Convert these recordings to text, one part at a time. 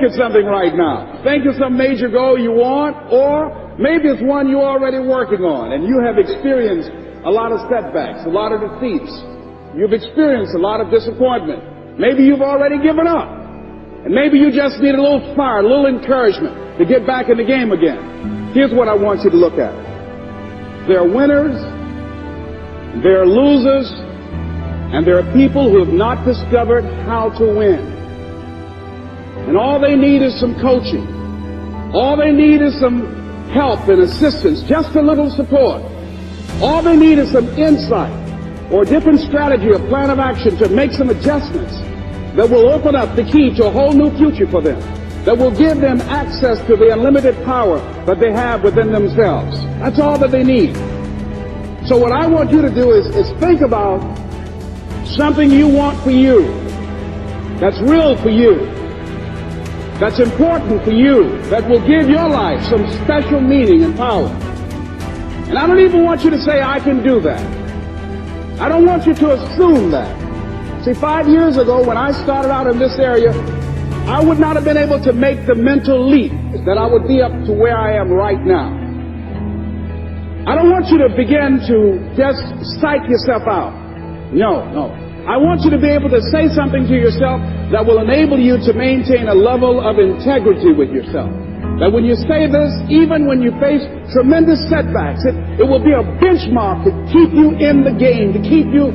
at something right now. Think of some major goal you want, or maybe it's one you're already working on and you have experienced a lot of setbacks, a lot of defeats. You've experienced a lot of disappointment. Maybe you've already given up. And maybe you just need a little fire, a little encouragement to get back in the game again. Here's what I want you to look at. There are winners, there are losers, and there are people who have not discovered how to win. And all they need is some coaching. All they need is some help and assistance, just a little support. All they need is some insight or a different strategy or plan of action to make some adjustments that will open up the key to a whole new future for them, that will give them access to the unlimited power that they have within themselves. That's all that they need. So what I want you to do is think about something you want for you, that's real for you, that's important for you, that will give your life some special meaning and power. And I don't even want you to say, I can do that. I don't want you to assume that. See, 5 years ago when I started out in this area, I would not have been able to make the mental leap that I would be up to where I am right now. I don't want you to begin to just psych yourself out. No. I want you to be able to say something to yourself that will enable you to maintain a level of integrity with yourself. That when you say this, even when you face tremendous setbacks, it will be a benchmark to keep you in the game, to keep you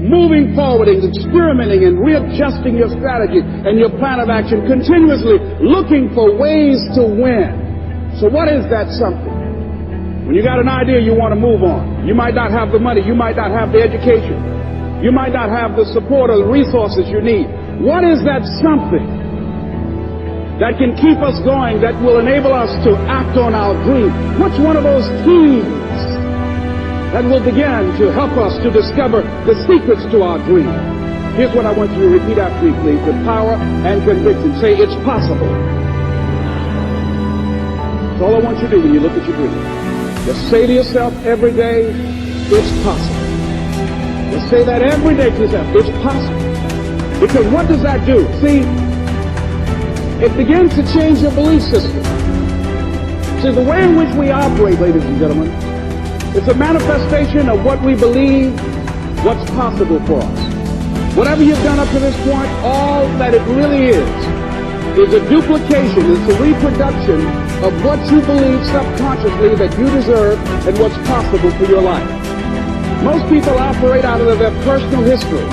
moving forward and experimenting and readjusting your strategy and your plan of action, continuously looking for ways to win. So what is that something? When you got an idea you want to move on, you might not have the money, you might not have the education, you might not have the support or the resources you need. What is that something that can keep us going, that will enable us to act on our dream? What's one of those keys that will begin to help us to discover the secrets to our dream? Here's what I want you to repeat after me, please, with power and conviction. Say, it's possible. That's all I want you to do when you look at your dream. Just say to yourself every day, it's possible. Just say that every day to yourself, it's possible. Because what does that do? See, it begins to change your belief system. See, the way in which we operate, ladies and gentlemen, it's a manifestation of what we believe, what's possible for us. Whatever you've done up to this point, all that it really is a duplication, it's a reproduction of what you believe subconsciously that you deserve and what's possible for your life. Most people operate out of their personal history,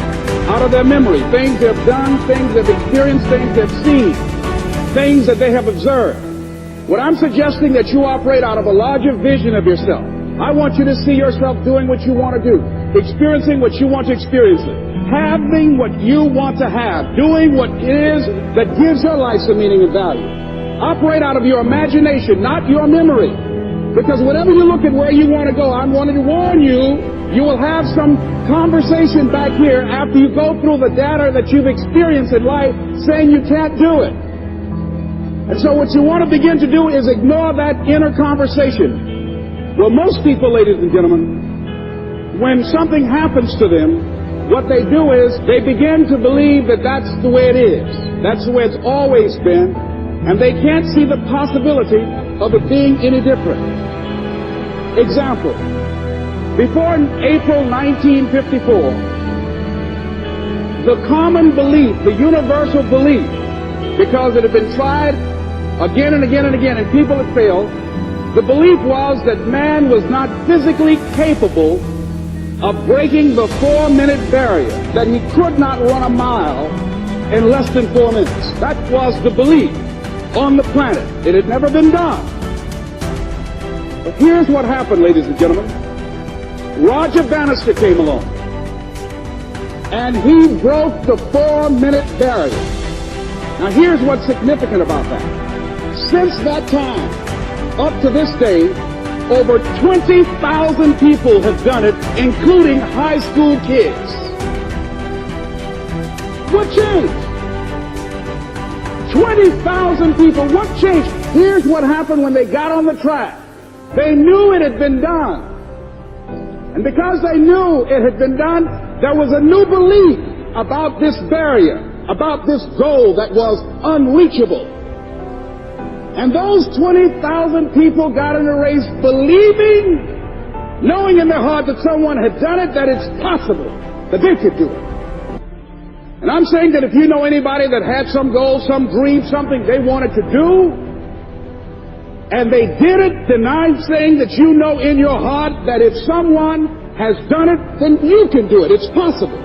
out of their memory, things they've done, things they've experienced, things they've seen, things that they have observed. What I'm suggesting that you operate out of a larger vision of yourself. I want you to see yourself doing what you want to do, experiencing what you want to experience, having what you want to have, doing what it is that gives your life some meaning and value. Operate out of your imagination, not your memory. Because whenever you look at where you want to go, I'm wanting to warn you, you will have some conversation back here after you go through the data that you've experienced in life saying you can't do it. And so what you want to begin to do is ignore that inner conversation. Well, most people, ladies and gentlemen, when something happens to them, what they do is they begin to believe that that's the way it is. That's the way it's always been. And they can't see the possibility of it being any different. Example. Before April 1954, the common belief, the universal belief, because it had been tried again and again and again, and people had failed, the belief was that man was not physically capable of breaking the 4-minute barrier, that he could not run a mile in less than 4 minutes. That was the belief on the planet. It had never been done. But here's what happened, ladies and gentlemen. Roger Bannister came along, and he broke the 4-minute barrier. Now here's what's significant about that. Since that time, up to this day, over 20,000 people have done it, including high school kids. What changed? 20,000 people, what changed? Here's what happened when they got on the track. They knew it had been done. And because they knew it had been done, there was a new belief about this barrier, about this goal that was unreachable. And those 20,000 people got in a race believing, knowing in their heart that someone had done it, that it's possible that they could do it. And I'm saying that if you know anybody that had some goal, some dream, something they wanted to do, and they did it, then I'm saying that you know in your heart that if someone has done it, then you can do it. It's possible.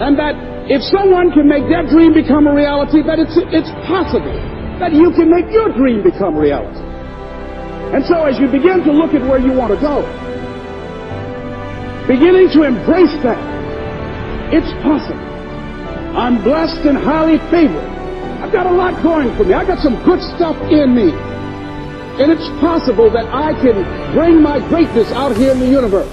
And that if someone can make their dream become a reality, that it's possible that you can make your dream become reality. And so as you begin to look at where you want to go, beginning to embrace that, it's possible. I'm blessed and highly favored. I've got a lot going for me. I've got some good stuff in me. And it's possible that I can bring my greatness out here in the universe.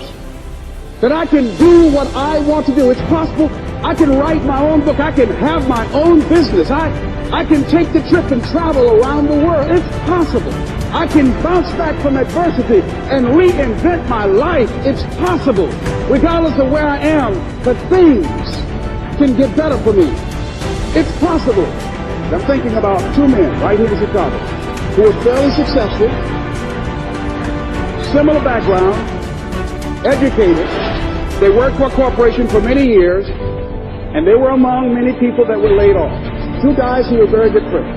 That I can do what I want to do. It's possible I can write my own book. I can have my own business. I can take the trip and travel around the world. It's possible. I can bounce back from adversity and reinvent my life. It's possible. Regardless of where I am, that things can get better for me. It's possible. I'm thinking about two men right here in Chicago who were fairly successful, similar background, educated. They worked for a corporation for many years, and they were among many people that were laid off. Two guys who were very good friends.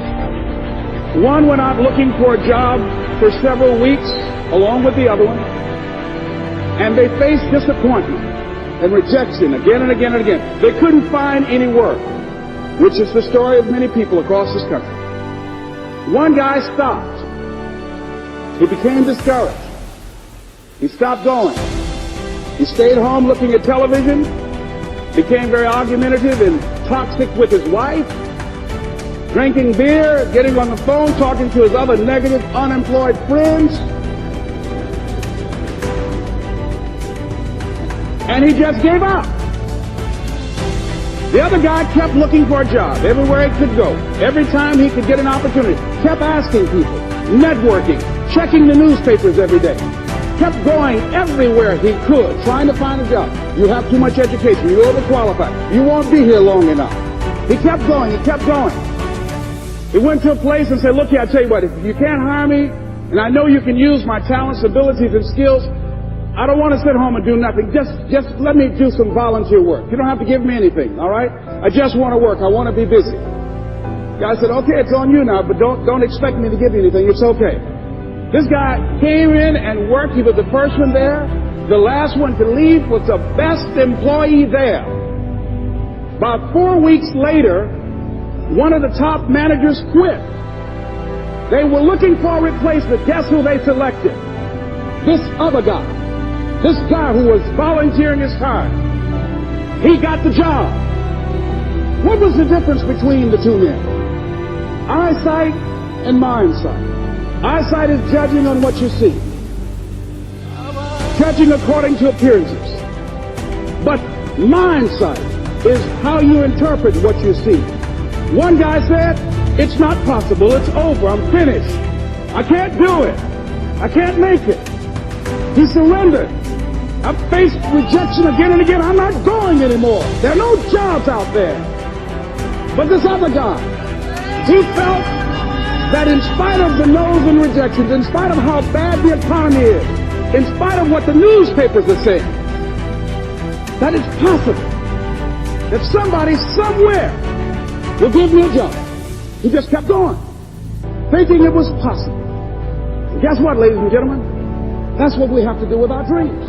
One went out looking for a job for several weeks, along with the other one, and they faced disappointment and rejection again and again and again. They couldn't find any work, which is the story of many people across this country. One guy stopped. He became discouraged. He stopped going. He stayed home looking at television, became very argumentative and toxic with his wife, drinking beer, getting on the phone, talking to his other negative, unemployed friends. And he just gave up. The other guy kept looking for a job everywhere he could go. Every time he could get an opportunity, kept asking people, networking, checking the newspapers every day. Kept going everywhere he could, trying to find a job. You have too much education. You're overqualified. You won't be here long enough. He kept going. He kept going. He went to a place and said, look here, I tell you what, if you can't hire me, and I know you can use my talents, abilities, and skills, I don't want to sit home and do nothing. Just let me do some volunteer work. You don't have to give me anything, all right? I just want to work. I want to be busy. The guy said, okay, it's on you now, but don't expect me to give you anything. It's okay. This guy came in and worked. He was the first one there. The last one to leave was the best employee there. About 4 weeks later, one of the top managers quit. They were looking for a replacement. Guess who they selected? This other guy. This guy who was volunteering his time. He got the job. What was the difference between the two men? Eyesight and mindsight. Eyesight is judging on what you see. Judging according to appearances. But mindsight is how you interpret what you see. One guy said, it's not possible, it's over, I'm finished. I can't do it. I can't make it. He surrendered. I've faced rejection again and again. I'm not going anymore. There are no jobs out there. But this other guy, he felt that in spite of the no's and rejections, in spite of how bad the economy is, in spite of what the newspapers are saying, that it's possible that somebody somewhere will give me a job. He just kept going, thinking it was possible. And guess what, ladies and gentlemen? That's what we have to do with our dreams.